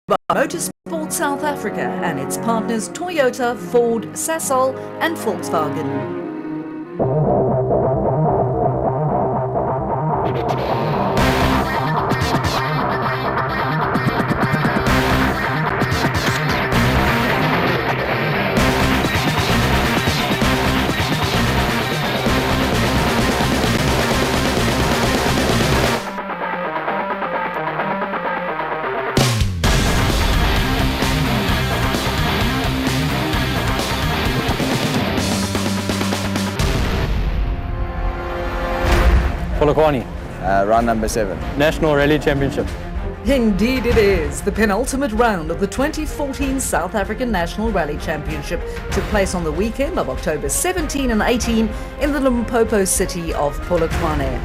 by Motorsport South Africa and its partners Toyota, Ford, Sasol and Volkswagen. Polokwane, round number 7. National Rally Championship. Indeed it is. The penultimate round of the 2014 South African National Rally Championship took place on the weekend of October 17 and 18 in the Limpopo city of Polokwane,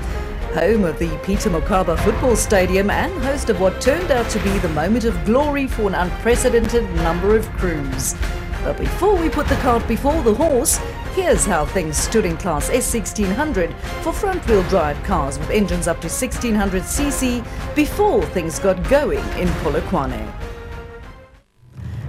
home of the Peter Mokaba Football Stadium and host of what turned out to be the moment of glory for an unprecedented number of crews. But before we put the cart before the horse, here's how things stood in Class S1600 for front-wheel drive cars with engines up to 1600cc before things got going in Polokwane.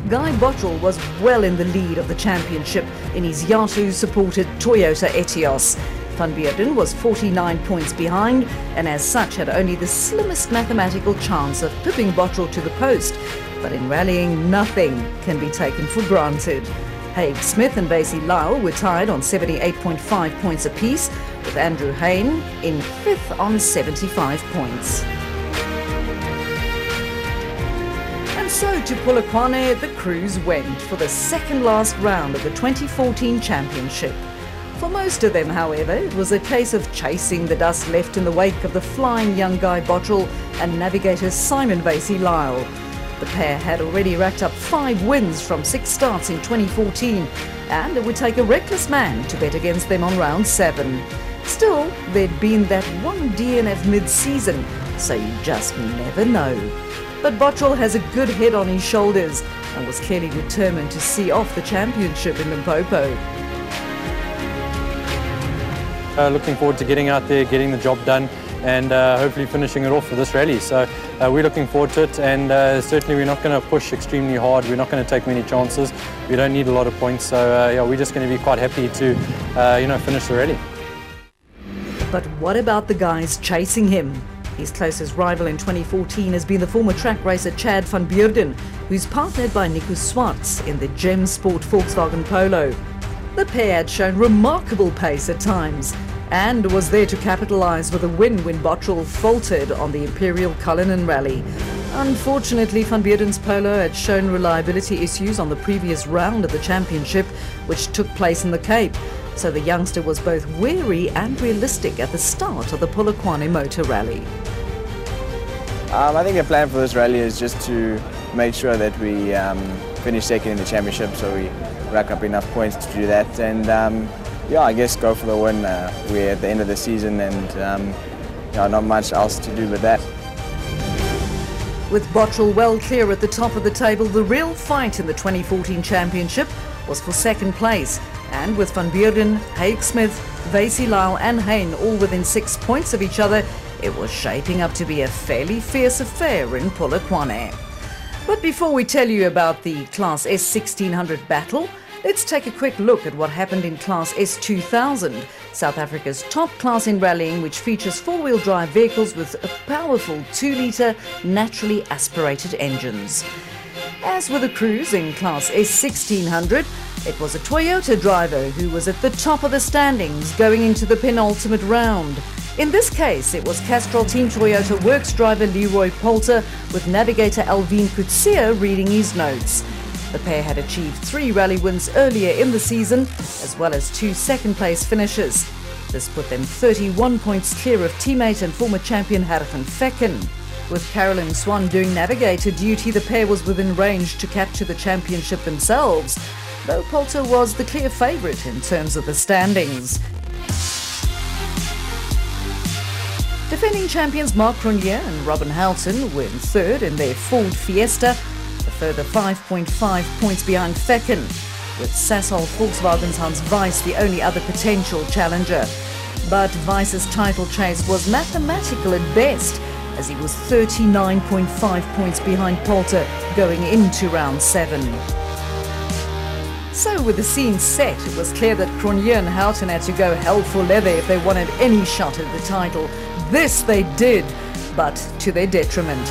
Guy Bottrell was well in the lead of the championship in his Yahoo-supported Toyota Etios. Van Beerden was 49 points behind and as such had only the slimmest mathematical chance of pipping Bottrell to the post. But in rallying, nothing can be taken for granted. Haig Smith and Basie Lyle were tied on 78.5 points apiece, with Andrew Hayne in 5th on 75 points. And so to Polokwane the crews went for the second last round of the 2014 championship. For most of them, however, it was a case of chasing the dust left in the wake of the flying young Guy Bottrell and navigator Simon Basie Lyle. The pair had already racked up 5 wins from 6 starts in 2014, and it would take a reckless man to bet against them on round 7. Still, there'd been that one DNF mid-season, so you just never know. But Bottrell has a good head on his shoulders and was clearly determined to see off the championship in Limpopo. Looking forward to getting out there, getting the job done and hopefully finishing it off for this rally. So we're looking forward to it, and certainly we're not going to push extremely hard. We're not going to take many chances. We don't need a lot of points, so yeah, we're just going to be quite happy to finish the rally. But what about the guys chasing him? His closest rival in 2014 has been the former track racer Chad van Beerden, who's partnered by Nico Swartz in the Gem Sport Volkswagen Polo. The pair had shown remarkable pace at times and was there to capitalise with a win when Bottrell faltered on the Imperial Cullinan rally. Unfortunately, Van Beerden's Polo had shown reliability issues on the previous round of the championship, which took place in the Cape, so the youngster was both wary and realistic at the start of the Polokwane Motor Rally. I think the plan for this rally is just to make sure that we finish second in the championship, so we rack up enough points to do that, and yeah, I guess go for the win. We're at the end of the season and not much else to do with that. With Bottrell well clear at the top of the table, the real fight in the 2014 championship was for second place, and with Van Beerden, Haig Smith, Basie Lyle and Hayne all within 6 points of each other, it was shaping up to be a fairly fierce affair in Polokwane. But before we tell you about the Class S1600 battle, let's take a quick look at what happened in Class S2000, South Africa's top class in rallying, which features 4-wheel drive vehicles with a powerful 2-litre naturally aspirated engines. As with the crews in Class S1600, it was a Toyota driver who was at the top of the standings going into the penultimate round. In this case, it was Castrol Team Toyota Works driver Leroy Poulter with navigator Alvin Kutsia reading his notes. The pair had achieved 3 rally wins earlier in the season, as well as 2 second-place finishes. This put them 31 points clear of teammate and former champion Hargen Fecken. With Carolyn Swan doing navigator duty, the pair was within range to capture the championship themselves, though Poulter was the clear favourite in terms of the standings. Defending champions Mark Cronje and Robin Houghton were in third in their Ford Fiesta, a further 5.5 points behind Fecken, with Sasol Volkswagen's Hans Weiss the only other potential challenger. But Weiss's title chase was mathematical at best, as he was 39.5 points behind Poulter going into round 7. So with the scene set, it was clear that Cronje and Houghton had to go hell for leather if they wanted any shot at the title. This they did, but to their detriment.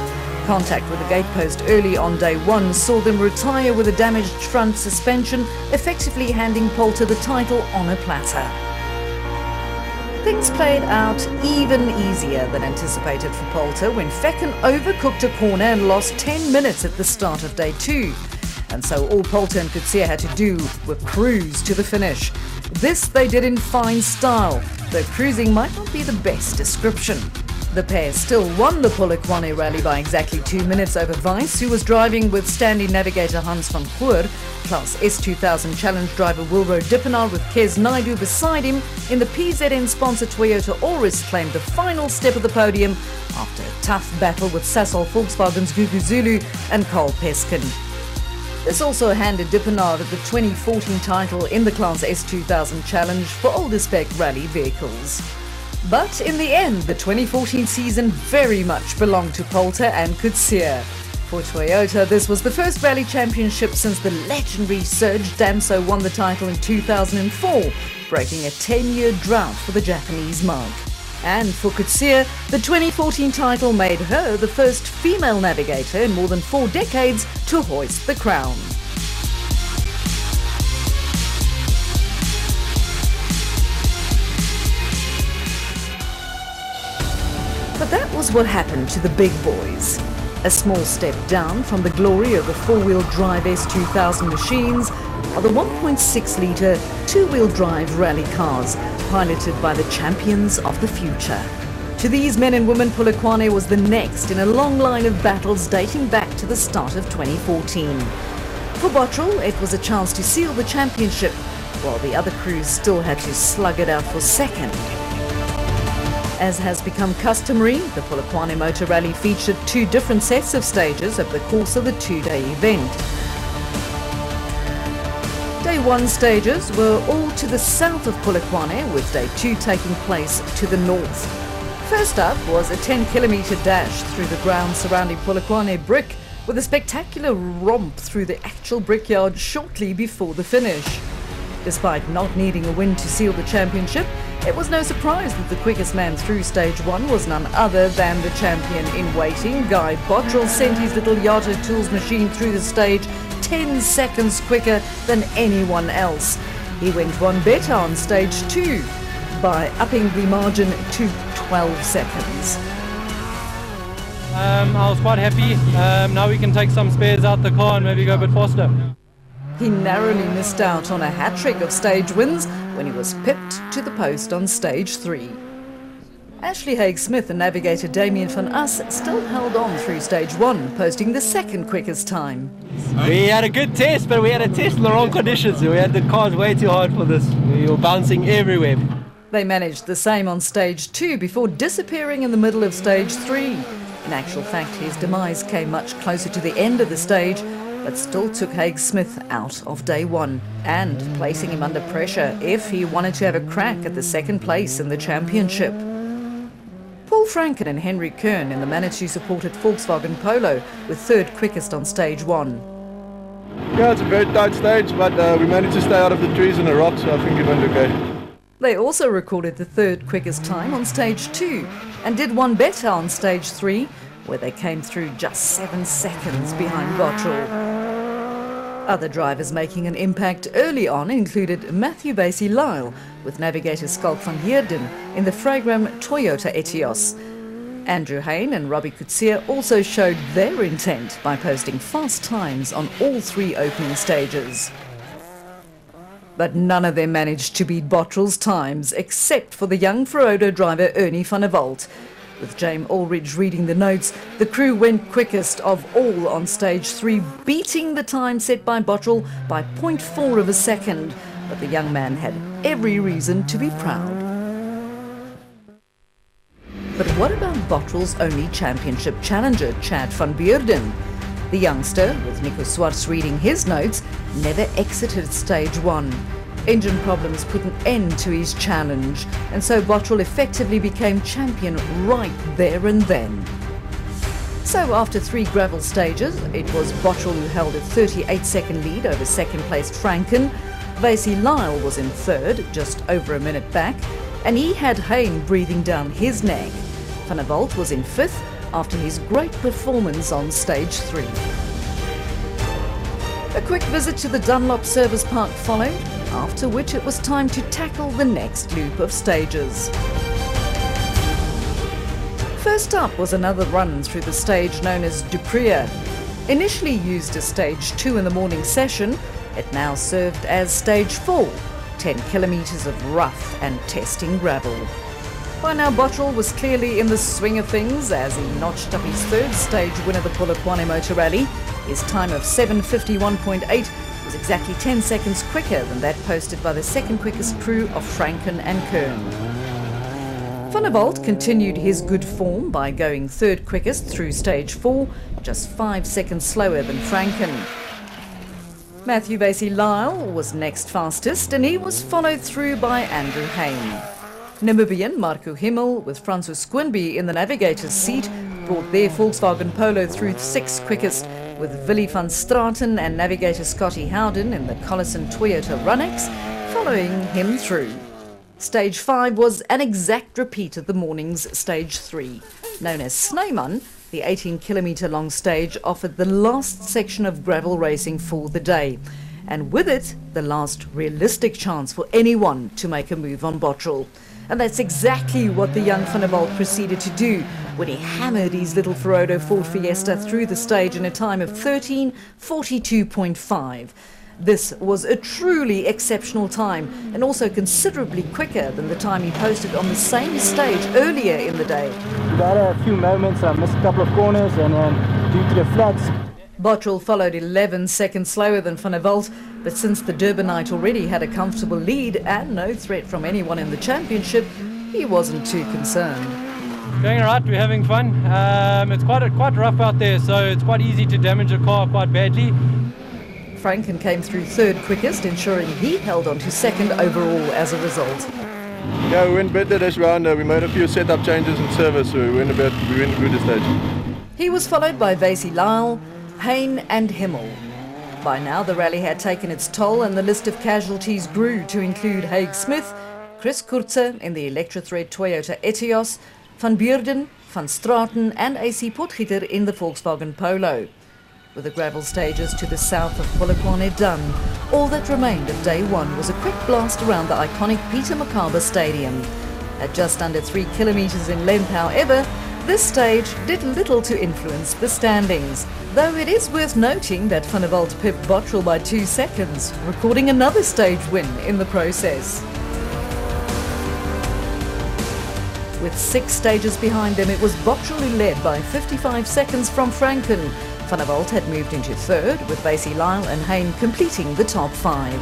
Contact with the gatepost early on day 1 saw them retire with a damaged front suspension, effectively handing Poulter the title on a platter. Things played out even easier than anticipated for Poulter when Fecken overcooked a corner and lost 10 minutes at the start of day 2. And so all Poulter and Coetzee had to do were cruise to the finish. This they did in fine style, though cruising might not be the best description. The pair still won the Polokwane rally by exactly 2 minutes over Weiss, who was driving with standing navigator Hans van Goor, Class S2000 Challenge driver Wilbur Dippenaar with Kes Naidu beside him in the PZN-sponsored Toyota Auris claimed the final step of the podium after a tough battle with Sasol Volkswagen's Gugu Zulu and Carl Peskin. This also handed Dippenaar the 2014 title in the Class S2000 Challenge for older spec rally vehicles. But in the end, the 2014 season very much belonged to Poulter and Coetzee. For Toyota, this was the first rally championship since the legendary Serge Damso won the title in 2004, breaking a 10-year drought for the Japanese marque. And for Coetzee, the 2014 title made her the first female navigator in more than 4 decades to hoist the crown. But that was what happened to the big boys. A small step down from the glory of the 4-wheel drive S2000 machines are the 1.6-litre 2-wheel drive rally cars, piloted by the champions of the future. To these men and women, Polokwane was the next in a long line of battles dating back to the start of 2014. For Bottrell, it was a chance to seal the championship, while the other crews still had to slug it out for second. As has become customary, the Polokwane Motor Rally featured 2 different sets of stages over the course of the 2-day event. Day 1 stages were all to the south of Polokwane, with Day 2 taking place to the north. First up was a 10-kilometre dash through the ground surrounding Polokwane Brick, with a spectacular romp through the actual brickyard shortly before the finish. Despite not needing a win to seal the championship, it was no surprise that the quickest man through stage 1 was none other than the champion in waiting. Guy Bottrell sent his little Yata Tools machine through the stage 10 seconds quicker than anyone else. He went one better on stage 2 by upping the margin to 12 seconds. I was quite happy. Now we can take some spares out the car and maybe go a bit faster. He narrowly missed out on a hat-trick of stage wins when he was pipped to the post on stage 3. Ashley Haig-Smith and navigator Damien van Us still held on through stage 1, posting the second quickest time. We had a good test, but we had a test in the wrong conditions. We had the cars way too hard for this. We were bouncing everywhere. They managed the same on stage 2 before disappearing in the middle of stage 3. In actual fact, his demise came much closer to the end of the stage, but still took Haig-Smith out of day 1 and placing him under pressure if he wanted to have a crack at the second place in the championship. Paul Franken and Henry Kern in the Manitou-supported Volkswagen Polo were third quickest on stage 1. Yeah, it's a very tight stage, but we managed to stay out of the trees and the rocks, so I think it went okay. They also recorded the third quickest time on stage 2 and did one better on stage 3, where they came through just 7 seconds behind Bottrell. Other drivers making an impact early on included Matthew Basie-Lyle with navigator Skalk van Heerden in the Fragram Toyota Etios. Andrew Hain and Robbie Coetzee also showed their intent by posting fast times on all 3 opening stages. But none of them managed to beat Bottrell's times, except for the young Ferodo driver Ernie van der Walt. With James Ulrich reading the notes, the crew went quickest of all on stage 3, beating the time set by Bottrell by 0.4 of a second. But the young man had every reason to be proud. But what about Bottrell's only championship challenger, Chad van Beurden? The youngster, with Nico Swartz reading his notes, never exited stage 1. Engine problems put an end to his challenge, and so Bottrell effectively became champion right there and then. So after 3 gravel stages, it was Bottrell who held a 38-second lead over second-placed Franken. Vasey Lyle was in third, just over a minute back, and he had Hayne breathing down his neck. Van der Walt was in fifth after his great performance on stage 3. A quick visit to the Dunlop Service Park followed, after which it was time to tackle the next loop of stages. First up was another run through the stage known as Dupriya. Initially used as stage 2 in the morning session, it now served as stage 4, 10 kilometres of rough and testing gravel. By now Bottrell was clearly in the swing of things as he notched up his third stage win of the Polokwane Motor Rally. His time of 7:51.8 was exactly 10 seconds quicker than that posted by the second quickest crew of Franken and Kern. Van der Walt continued his good form by going third quickest through stage 4, just 5 seconds slower than Franken. Matthew Vasey Lyle was next fastest and he was followed through by Andrew Hayne. Namibian Marco Himmel with Francois Quinby in the navigator's seat brought their Volkswagen Polo through 6th quickest, with Willie van Straten and navigator Scotty Howden in the Collison Toyota Runex following him through. Stage 5 was an exact repeat of the morning's stage 3. Known as Snyman, the 18-kilometre long stage offered the last section of gravel racing for the day, and with it, the last realistic chance for anyone to make a move on Bottrell. And that's exactly what the young Van der Walt proceeded to do when he hammered his little Ferodo Ford Fiesta through the stage in a time of 13:42.5. This was a truly exceptional time and also considerably quicker than the time he posted on the same stage earlier in the day. We had a few moments, I missed a couple of corners and due to the floods. Bottrell followed 11 seconds slower than Van der Walt, but since the Durbanite already had a comfortable lead and no threat from anyone in the championship, he wasn't too concerned. Going alright, we're having fun. It's quite rough out there, so it's quite easy to damage a car quite badly. Franken came through third quickest, ensuring he held on to second overall as a result. Yeah, we went better this round. We made a few setup changes in service, so we went good this stage. He was followed by Vasey Lyle, Hayne and Himmel. By now the rally had taken its toll and the list of casualties grew to include Haig Smith, Chris Kurtze in the Electrothread Toyota Etios, Van Beurden, Van Straten and AC Potgieter in the Volkswagen Polo. With the gravel stages to the south of Polokwane done, all that remained of day 1 was a quick blast around the iconic Peter Mokaba Stadium. At just under 3 kilometres in length, however, this stage did little to influence the standings, though it is worth noting that Van der Walt pipped Bottrell by 2 seconds, recording another stage win in the process. With 6 stages behind them, it was Bottrell who led by 55 seconds from Franken. Van der Walt had moved into third, with Vasey Lyle and Hayne completing the top 5.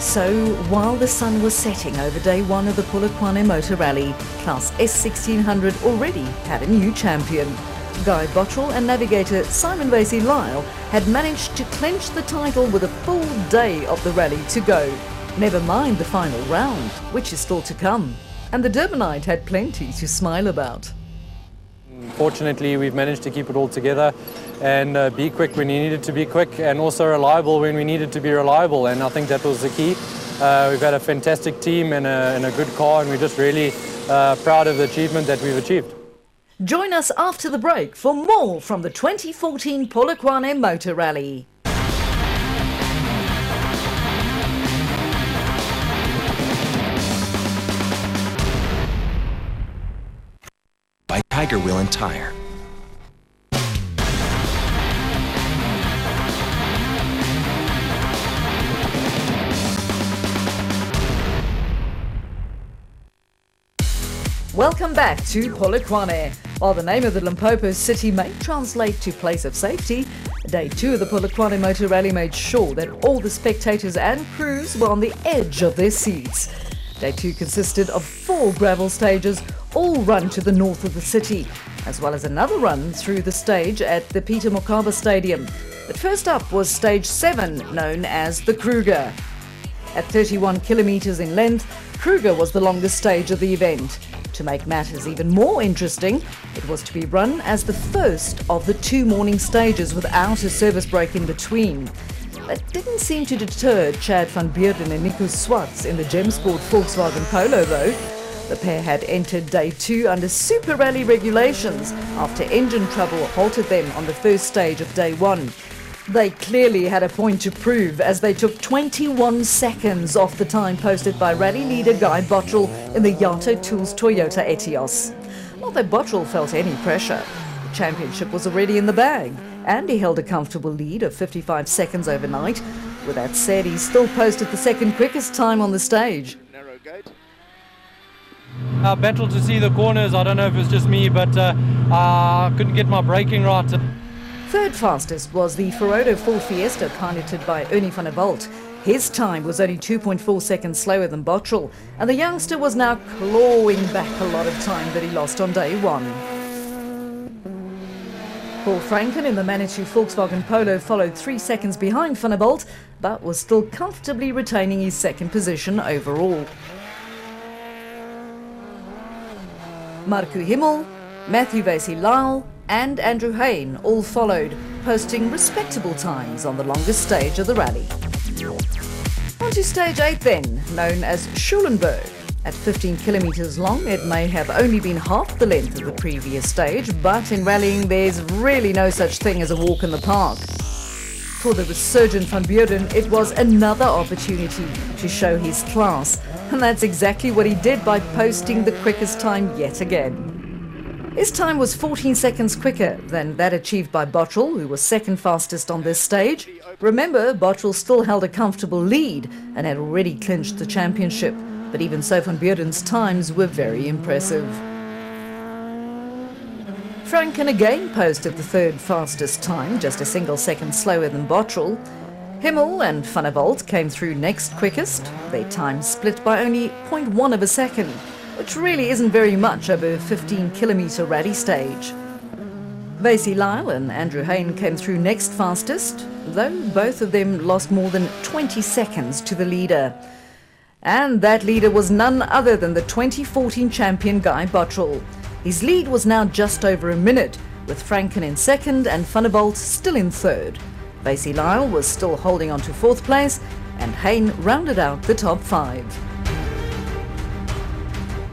So, while the sun was setting over day 1 of the Polokwane Motor Rally, Class S1600 already had a new champion. Guy Bottrell and navigator Simon Vasey Lyle had managed to clinch the title with a full day of the rally to go. Never mind the final round, which is still to come. And the Durbanite had plenty to smile about. Fortunately, we've managed to keep it all together and be quick when we needed to be quick and also reliable when we needed to be reliable, and I think that was the key. We've had a fantastic team and a good car, and we're just really proud of the achievement that we've achieved. Join us after the break for more from the 2014 Polokwane Motor Rally. By Tiger Wheel and Tire. Welcome back to Polokwane. While the name of the Limpopo city may translate to place of safety, day 2 of the Polokwane Motor Rally made sure that all the spectators and crews were on the edge of their seats. Day 2 consisted of 4 gravel stages, all run to the north of the city, as well as another run through the stage at the Peter Mokaba Stadium. But first up was stage 7, known as the Kruger. At 31 kilometres in length, Kruger was the longest stage of the event. To make matters even more interesting, it was to be run as the first of the 2 morning stages without a service break in between. That didn't seem to deter Chad van Beerden and Nico Swartz in the Gemsport Volkswagen Polo though. The pair had entered day 2 under Super Rally regulations after engine trouble halted them on the first stage of day 1. They clearly had a point to prove as they took 21 seconds off the time posted by rally leader Guy Bottrell in the Yato Tools Toyota Etios. Not that Bottrell felt any pressure. The championship was already in the bag, and he held a comfortable lead of 55 seconds overnight. With that said, he still posted the second quickest time on the stage. I battled to see the corners. I don't know if it's just me, but I couldn't get my braking right. Third fastest was the Ferodo Ford Fiesta piloted by Ernie van der Walt. His time was only 2.4 seconds slower than Bottrell, and the youngster was now clawing back a lot of time that he lost on day 1. Paul Franken in the Manitou Volkswagen Polo followed 3 seconds behind van der Walt, but was still comfortably retaining his second position overall. Marco Himmel, Matthew Vasey-Lyle and Andrew Hayne all followed, posting respectable times on the longest stage of the rally. On to stage 8 then, known as Schulenburg. At 15 kilometres long, it may have only been half the length of the previous stage, but in rallying there's really no such thing as a walk in the park. For the resurgent Van Beerden, it was another opportunity to show his class, and that's exactly what he did by posting the quickest time yet again. His time was 14 seconds quicker than that achieved by Bottrell, who was second fastest on this stage. Remember, Bottrell still held a comfortable lead and had already clinched the championship, but even so Van Beerden's times were very impressive. Franken again posted the third fastest time, just a single second slower than Bottrell. Himmel and Van der Walt came through next quickest, their time split by only 0.1 of a second, which really isn't very much over a 15-kilometre rally stage. Vasey-Lyle and Andrew Hayne came through next fastest, though both of them lost more than 20 seconds to the leader. And that leader was none other than the 2014 champion Guy Bottrell. His lead was now just over a minute, with Franken in second and Van der Walt still in third. Vasey-Lyle was still holding on to fourth place, and Hayne rounded out the top 5.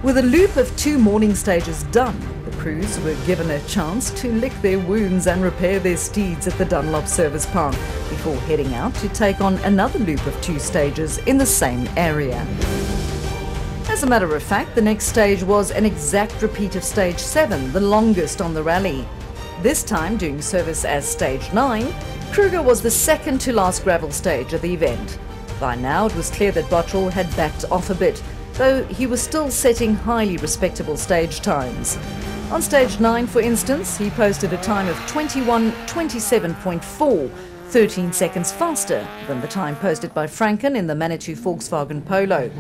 With a loop of 2 morning stages done, the crews were given a chance to lick their wounds and repair their steeds at the Dunlop Service Park before heading out to take on another loop of 2 stages in the same area. As a matter of fact, the next stage was an exact repeat of stage 7, the longest on the rally. This time doing service as stage 9, Kruger was the second to last gravel stage of the event. By now it was clear that Bottrell had backed off a bit, though he was still setting highly respectable stage times. On stage 9, for instance, he posted a time of 21:27.4, 13 seconds faster than the time posted by Franken in the Manitou Volkswagen Polo.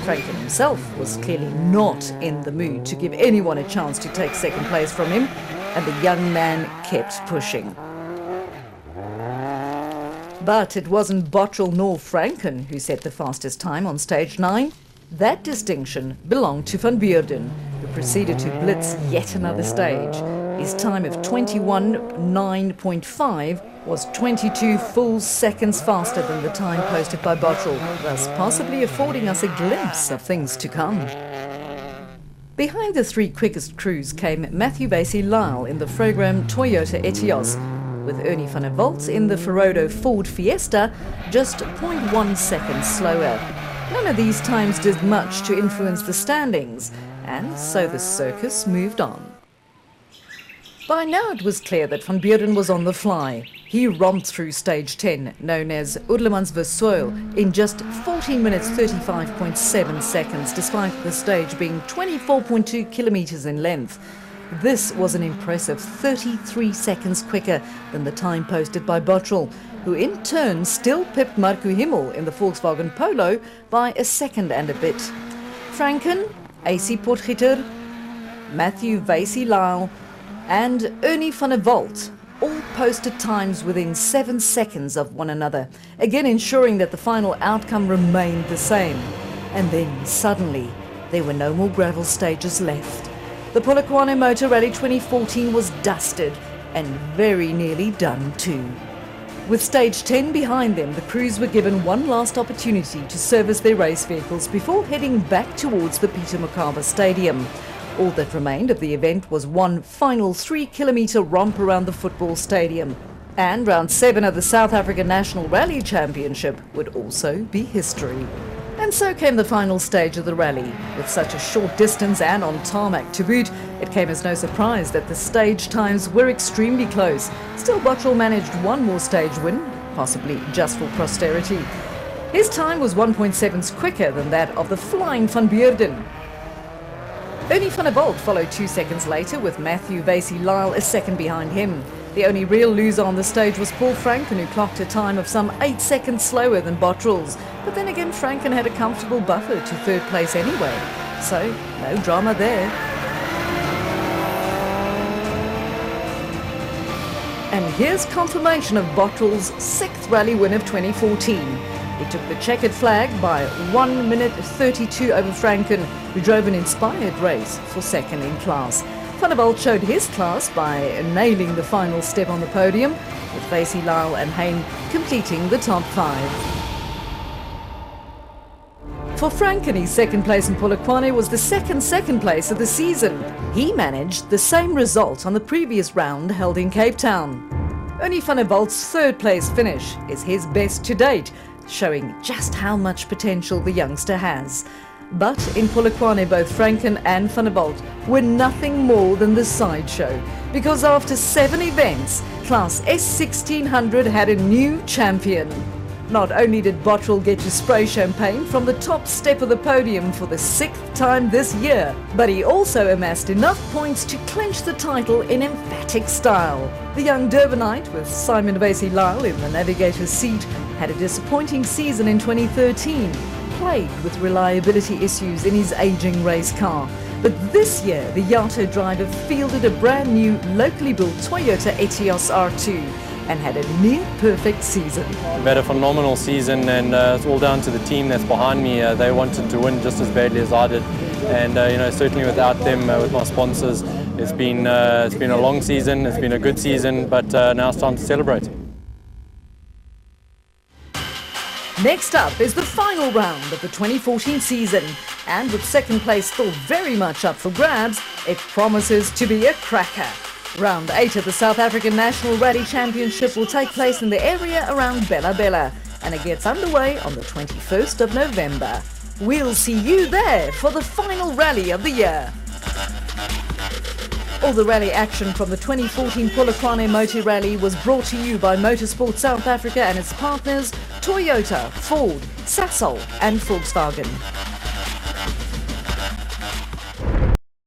Franken himself was clearly not in the mood to give anyone a chance to take second place from him, and the young man kept pushing. But it wasn't Bottrell nor Franken who set the fastest time on stage 9. That distinction belonged to Van Beerden, who proceeded to blitz yet another stage. His time of 21:09.5 was 22 full seconds faster than the time posted by Bottrell, thus possibly affording us a glimpse of things to come. Behind the 3 quickest crews came Matthew Vasey-Lyle in the Program Toyota Etios, with Ernie van der Walt in the Ferodo Ford Fiesta just 0.1 seconds slower. None of these times did much to influence the standings, and so the circus moved on. By now it was clear that Van Beerden was on the fly. He romped through stage 10, known as Oudlemans Versoil, in just 14 minutes 35.7 seconds, despite the stage being 24.2 kilometres in length. This was an impressive 33 seconds quicker than the time posted by Bottrell, who in turn still pipped Marco Himmel in the Volkswagen Polo by a second and a bit. Franken, AC Potgieter, Matthew Vasey-Lyle and Ernie van der Walt all posted times within 7 seconds of one another, again ensuring that the final outcome remained the same. And then suddenly, there were no more gravel stages left. The Polokwane Motor Rally 2014 was dusted and very nearly done too. With stage 10 behind them, the crews were given one last opportunity to service their race vehicles before heading back towards the Peter Mokaba Stadium. All that remained of the event was one final 3-kilometre romp around the football stadium. And round 7 of the South African National Rally Championship would also be history. And so came the final stage of the rally. With such a short distance and on tarmac to boot, it came as no surprise that the stage times were extremely close. Still, Bottrell managed one more stage win, possibly just for posterity. His time was 1.7 seconds quicker than that of the flying Van Beurden. Ernie van der Walt followed 2 seconds later, with Matthew Vasey-Lyle a second behind him. The only real loser on the stage was Paul Franken, who clocked a time of some 8 seconds slower than Bottrell's. But then again, Franken had a comfortable buffer to third place anyway. So, no drama there. And here's confirmation of Bottrell's 6th rally win of 2014. He took the checkered flag by 1 minute 32 over Franken, who drove an inspired race for second in class. Van der Walt showed his class by nailing the final step on the podium, with Vasey-Lyle and Hein completing the top 5. For Franken, his second place in Polokwane was the second place of the season. He managed the same result on the previous round held in Cape Town. Ernie van der Walt's third place finish is his best to date, showing just how much potential the youngster has. But in Polokwane, both Franken and van der Walt were nothing more than the sideshow, because after 7 events, Class S1600 had a new champion. Not only did Bottrell get to spray champagne from the top step of the podium for the 6th time this year, but he also amassed enough points to clinch the title in emphatic style. The young Durbanite, with Simon Vasey-Lyle in the navigator's seat, had a disappointing season in 2013, plagued with reliability issues in his aging race car. But this year, the Yato driver fielded a brand new, locally built Toyota Etios R2 and had a near-perfect season. I've had a phenomenal season, and it's all down to the team that's behind me. They wanted to win just as badly as I did, and certainly without them, with my sponsors, it's been a long season, it's been a good season, but now it's time to celebrate. Next up is the final round of the 2014 season, and with second place still very much up for grabs, it promises to be a cracker. Round 8 of the South African National Rally Championship will take place in the area around Bella Bella, and it gets underway on the 21st of November. We'll see you there for the final rally of the year. All the rally action from the 2014 Polokwane Motor Rally was brought to you by Motorsport South Africa and its partners Toyota, Ford, Sasol and Volkswagen.